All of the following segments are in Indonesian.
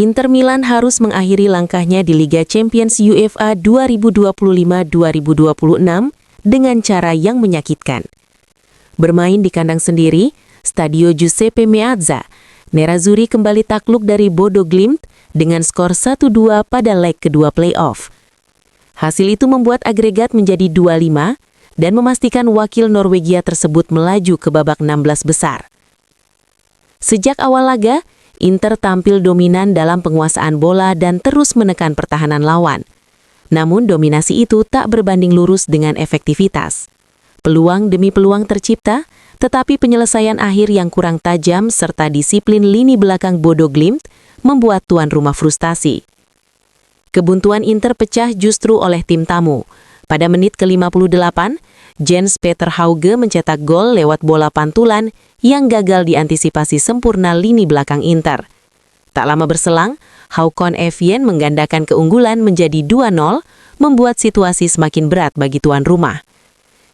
Inter Milan harus mengakhiri langkahnya di Liga Champions UEFA 2025-2026 dengan cara yang menyakitkan. Bermain di kandang sendiri, Stadio Giuseppe Meazza, Nerazzurri kembali takluk dari Bodo Glimt dengan skor 1-2 pada leg kedua playoff. Hasil itu membuat agregat menjadi 2-5 dan memastikan wakil Norwegia tersebut melaju ke babak 16 besar. Sejak awal laga, Inter tampil dominan dalam penguasaan bola dan terus menekan pertahanan lawan. Namun dominasi itu tak berbanding lurus dengan efektivitas. Peluang demi peluang tercipta, tetapi penyelesaian akhir yang kurang tajam serta disiplin lini belakang Bodo Glimt membuat tuan rumah frustasi. Kebuntuan Inter pecah justru oleh tim tamu. Pada menit ke-58, Jens Peter Hauge mencetak gol lewat bola pantulan yang gagal diantisipasi sempurna lini belakang Inter. Tak lama berselang, Håkon Evjen menggandakan keunggulan menjadi 2-0, membuat situasi semakin berat bagi tuan rumah.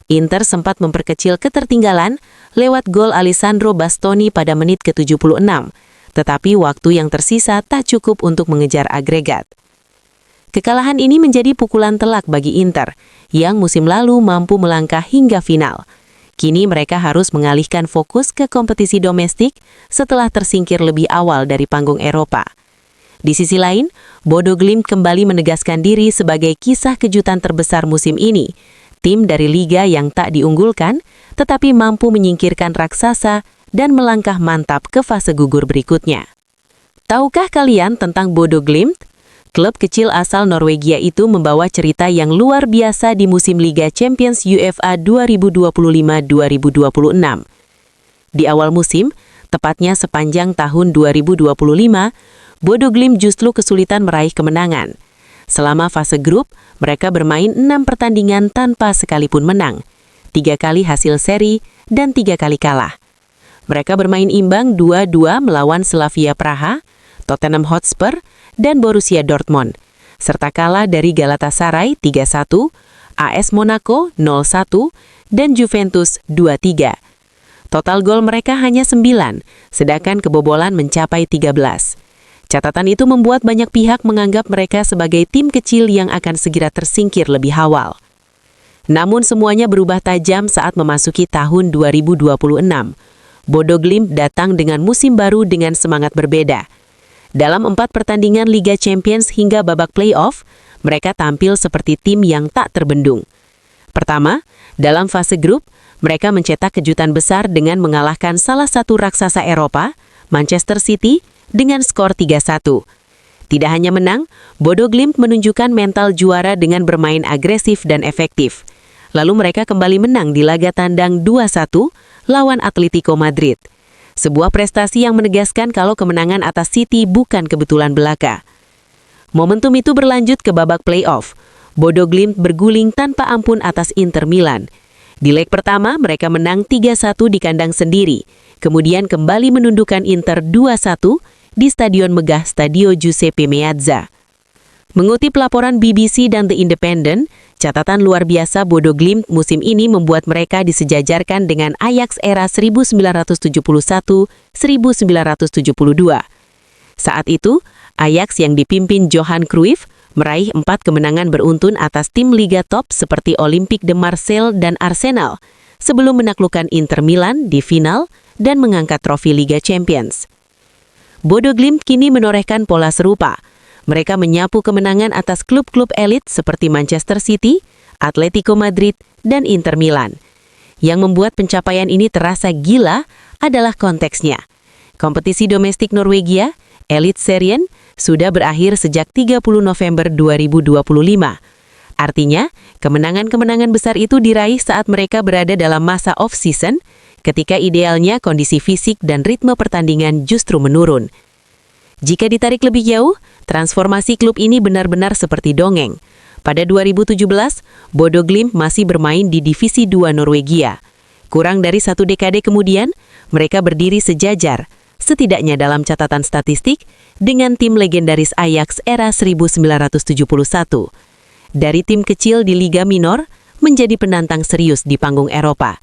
Inter sempat memperkecil ketertinggalan lewat gol Alessandro Bastoni pada menit ke-76, tetapi waktu yang tersisa tak cukup untuk mengejar agregat. Kekalahan ini menjadi pukulan telak bagi Inter, yang musim lalu mampu melangkah hingga final. Kini mereka harus mengalihkan fokus ke kompetisi domestik setelah tersingkir lebih awal dari panggung Eropa. Di sisi lain, Bodo Glimt kembali menegaskan diri sebagai kisah kejutan terbesar musim ini. Tim dari liga yang tak diunggulkan, tetapi mampu menyingkirkan raksasa dan melangkah mantap ke fase gugur berikutnya. Tahukah kalian tentang Bodo Glimt? Klub kecil asal Norwegia itu membawa cerita yang luar biasa di musim Liga Champions UEFA 2025-2026. Di awal musim, tepatnya sepanjang tahun 2025, Bodo Glimt justru kesulitan meraih kemenangan. Selama fase grup, mereka bermain 6 pertandingan tanpa sekalipun menang, 3 kali hasil seri, dan 3 kali kalah. Mereka bermain imbang 2-2 melawan Slavia Praha, Tottenham Hotspur, dan Borussia Dortmund, serta kalah dari Galatasaray 3-1, AS Monaco 0-1, dan Juventus 2-3. Total gol mereka hanya 9, sedangkan kebobolan mencapai 13. Catatan itu membuat banyak pihak menganggap mereka sebagai tim kecil yang akan segera tersingkir lebih awal. Namun semuanya berubah tajam saat memasuki tahun 2026. Bodo Glimt datang dengan musim baru dengan semangat berbeda. Dalam 4 pertandingan Liga Champions hingga babak playoff, mereka tampil seperti tim yang tak terbendung. Pertama, dalam fase grup, mereka mencetak kejutan besar dengan mengalahkan salah satu raksasa Eropa, Manchester City, dengan skor 3-1. Tidak hanya menang, Bodo Glimt menunjukkan mental juara dengan bermain agresif dan efektif. Lalu mereka kembali menang di laga tandang 2-1 lawan Atletico Madrid. Sebuah prestasi yang menegaskan kalau kemenangan atas City bukan kebetulan belaka. Momentum itu berlanjut ke babak playoff. Bodo Glimt berguling tanpa ampun atas Inter Milan. Di leg pertama, mereka menang 3-1 di kandang sendiri, kemudian kembali menundukkan Inter 2-1 di stadion megah Stadio Giuseppe Meazza. Mengutip laporan BBC dan The Independent, catatan luar biasa Bodo Glimt musim ini membuat mereka disejajarkan dengan Ajax era 1971-1972. Saat itu, Ajax yang dipimpin Johan Cruyff meraih 4 kemenangan beruntun atas tim Liga top seperti Olympique de Marseille dan Arsenal, sebelum menaklukkan Inter Milan di final dan mengangkat trofi Liga Champions. Bodo Glimt kini menorehkan pola serupa. Mereka menyapu kemenangan atas klub-klub elit seperti Manchester City, Atletico Madrid, dan Inter Milan. Yang membuat pencapaian ini terasa gila adalah konteksnya. Kompetisi domestik Norwegia, Eliteserien, sudah berakhir sejak 30 November 2025. Artinya, kemenangan-kemenangan besar itu diraih saat mereka berada dalam masa off-season, ketika idealnya kondisi fisik dan ritme pertandingan justru menurun. Jika ditarik lebih jauh, transformasi klub ini benar-benar seperti dongeng. Pada 2017, Bodo Glimt masih bermain di Divisi 2 Norwegia. Kurang dari 1 dekade kemudian, mereka berdiri sejajar, setidaknya dalam catatan statistik, dengan tim legendaris Ajax era 1971. Dari tim kecil di Liga Minor, menjadi penantang serius di panggung Eropa.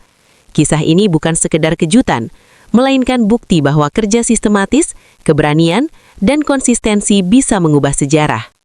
Kisah ini bukan sekedar kejutan, melainkan bukti bahwa kerja sistematis, keberanian, dan konsistensi bisa mengubah sejarah.